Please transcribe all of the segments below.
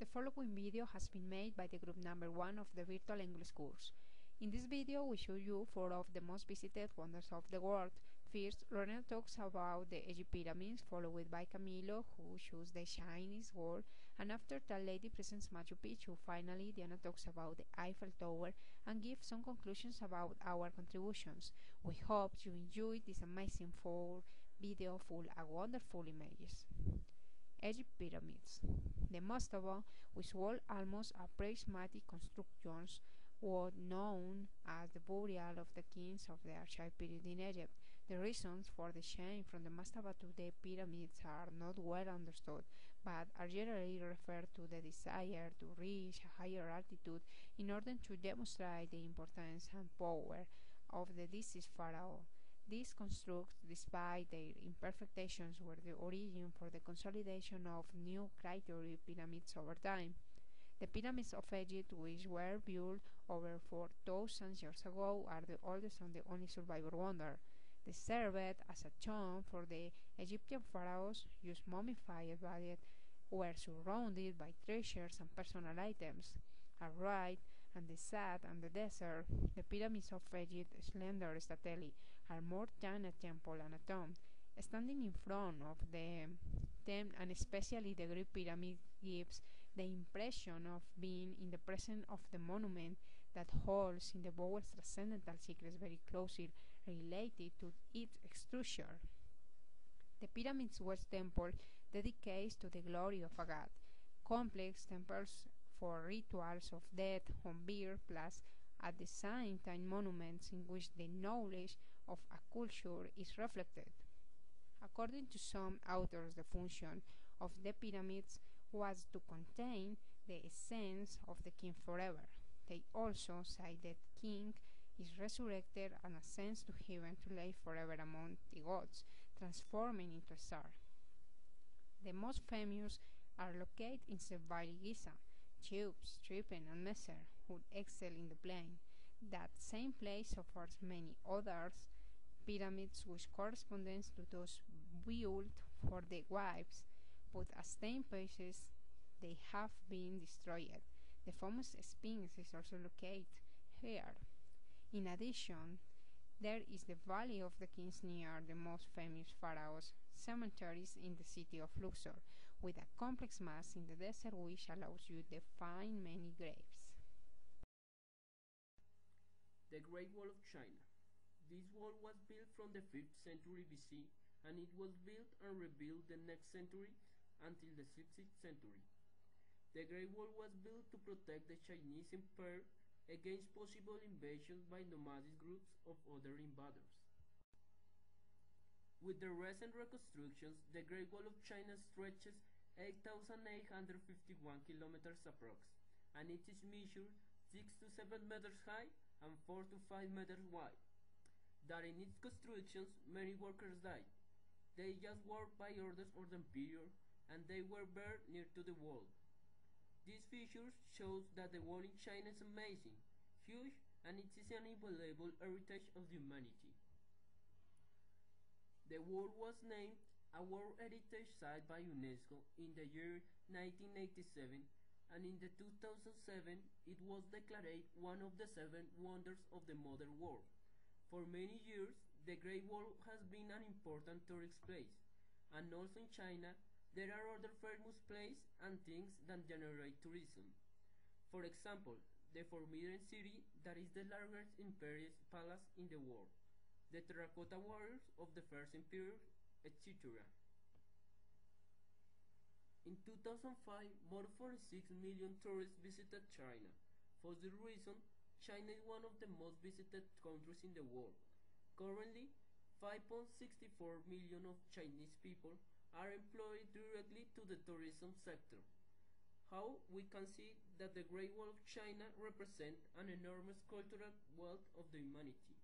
The following video has been made by the group number 1 of the Virtual English course. In this video we show you 4 of the most visited wonders of the world. First, Lorena talks about the Egypt pyramids, followed by Camilo, who shows the Chinese wall, and after that lady presents Machu Picchu. Finally, Diana talks about the Eiffel Tower and gives some conclusions about our contributions. We hope you enjoyed this amazing video full of wonderful images. Egypt pyramids. The mastaba, which were almost a prismatic constructions, were known as the burial of the kings of the archaic period in Egypt. The reasons for the change from the mastaba to the pyramids are not well understood, but are generally referred to the desire to reach a higher altitude in order to demonstrate the importance and power of the deceased pharaoh. These constructs, despite their imperfections, were the origin for the consolidation of new criteria pyramids over time. The pyramids of Egypt, which were built over 4,000 years ago, are the oldest and the only survivor wonder. They served as a tomb for the Egyptian pharaohs, whose mummified bodies were surrounded by treasures and personal items. Right, and the sad and the desert, the pyramids of Egypt, slender, stately, are more than a temple and a tomb. Standing in front of the them, and especially the Great Pyramid, gives the impression of being in the presence of the monument that holds in the most transcendental secrets very closely related to its structure. The pyramids was temple dedicated to the glory of a god. Complex temples for rituals of death on beer, plus at the same time monuments in which the knowledge of a culture is reflected. According to some authors, the function of the pyramids was to contain the essence of the king forever. They also say that king is resurrected and ascends to heaven to live forever among the gods, transforming into a star. The most famous are located in Sebali Giza, Cheops, Tripen, and Messer, who excel in the plain. That same place offers many others pyramids which correspond to those built for the wives, but as time passes, they have been destroyed. The famous Sphinx is also located here. In addition, there is the Valley of the Kings near the most famous pharaohs' cemeteries in the city of Luxor, with a complex mass in the desert which allows you to find many graves. The Great Wall of China. This wall was built from the 5th century BC, and it was built and rebuilt the next century until the 6th century. The Great Wall was built to protect the Chinese Empire against possible invasions by nomadic groups of other invaders. With the recent reconstructions, the Great Wall of China stretches 8,851 kilometers approx, and it is measured 6 to 7 meters high and 4 to 5 meters wide. During its constructions, many workers died. They just worked by orders of the emperor, and they were buried near to the wall. These features shows that the wall in China is amazing, huge, and it is an invaluable heritage of humanity. The wall was named a World Heritage Site by UNESCO in the year 1987, and in the 2007 it was declared one of the 7 wonders of the modern world. For many years, the Great Wall has been an important tourist place, and also in China, there are other famous places and things that generate tourism. For example, the Forbidden City that is the largest imperial palace in the world, the terracotta warriors of the first emperor, etc. In 2005, more than 46 million tourists visited China. For this reason, China is one of the most visited countries in the world. Currently, 5.64 million of Chinese people are employed directly to the tourism sector. How we can see that the Great Wall of China represents an enormous cultural wealth of the humanity.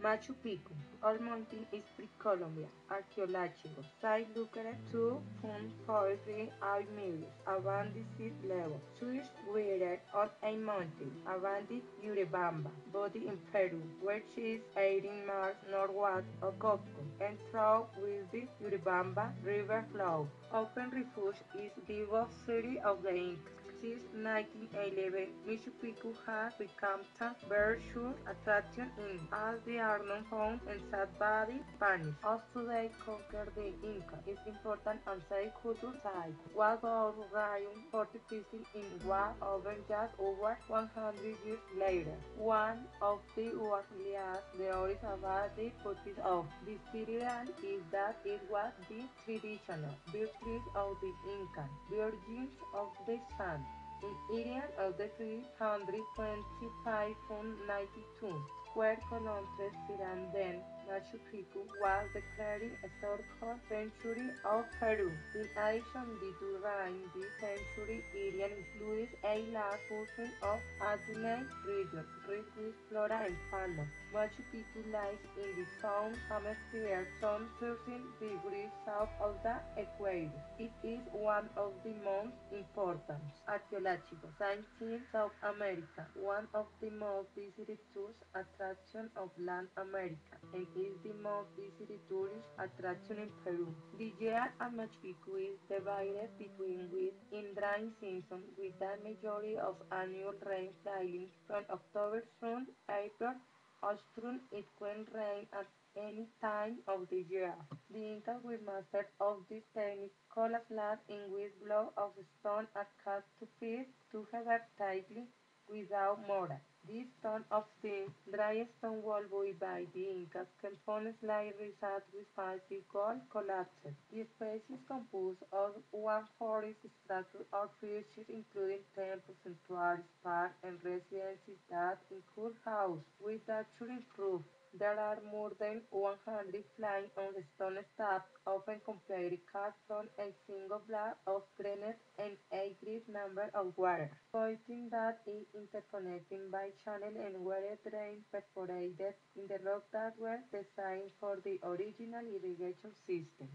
Machu Picchu, Old Mountain is pre-Columbian, archaeological site located 2.43 meters above the sea level, situated on a mountain above the Urubamba body in Peru, which is 18 miles northwest of Cusco. and through which the Urubamba River flows. Open Refuge is the ghost city of the Incas. Since 1911, Machu Picchu has become a very sure attraction in as the are known found and sad body Spanish. Of today conquered the Inca is important and safe culture site. What goes Rayum fortification in what over just over 100 years later. One of the earliest theories about the purpose of this period is that it was the traditional birthplace of the Incan, virgins of the sun. In area of the 325.92 square kilometers surrounding then Machu Picchu was declared a historical century of Peru. In addition, during this century, area includes a large portion of Atlantic region, rich with flora and fauna. Machu Picchu lies in the southern hemisphere, some 13 degrees south of the equator. It is one of the most important archaeological sites in South America, one of the most visited tourist attractions of Latin America, and is the most visited tourist attraction in Peru. The year at Machu Picchu is divided between wet and dry season, with the majority of annual rain falling from October through April. Ostrom, it can rain at any time of the year. The Incas were masters of this technique, collapsed in which blocks of stone are cut to fit together tightly without mortar. This stone of the dry stone wall built by the Incas component slightly result with spicy gold collapsed. The space is composed of one forest structure or features including temples, sanctuaries, parks, and residences that include house with natural roof. There are more than 100 flying on the stone steps, often completely cut from a single block of granite and a great number of water, pointing that is interconnected by channels and water drains perforated in the rock that were designed for the original irrigation system.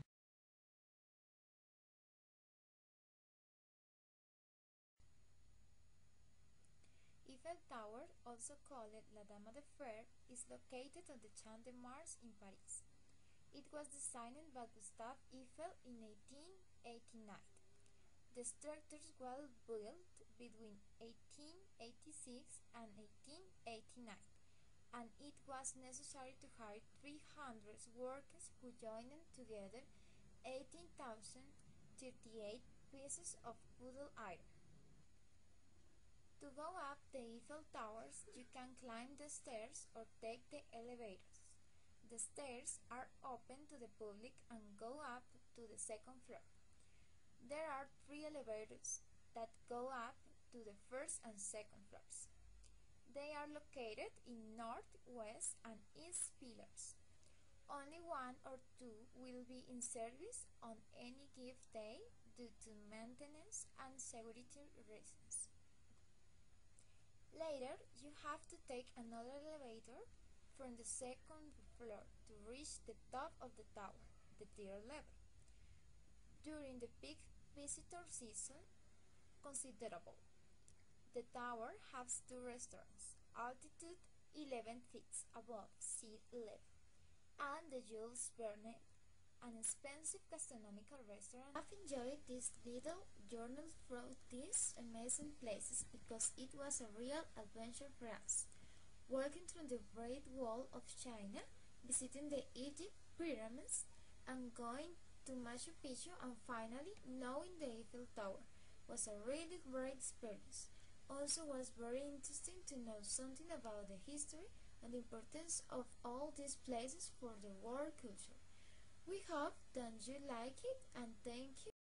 Eiffel Tower, also called La Dame de Fer, is located on the Champ de Mars in Paris. It was designed by Gustave Eiffel in 1889. The structure was built between 1886 and 1889, and it was necessary to hire 300 workers who joined together 18,038 pieces of puddle iron. To go up the Eiffel Towers, you can climb the stairs or take the elevators. The stairs are open to the public and go up to the second floor. There are 3 elevators that go up to the first and second floors. They are located in north, west, and east pillars. Only 1 or 2 will be in service on any given day due to maintenance and security reasons. Later, you have to take another elevator from the second floor to reach the top of the tower, the third level. During the peak visitor season, considerable. The tower has 2 restaurants, altitude 11 feet above sea level, and the Jules Verne, an expensive gastronomical restaurant. I've enjoyed this little journey through these amazing places because it was a real adventure for us. Walking through the Great Wall of China, visiting the Egypt pyramids, and going to Machu Picchu, and finally knowing the Eiffel Tower was a really great experience. Also was very interesting to know something about the history and the importance of all these places for the world culture. We hope that you like it, and thank you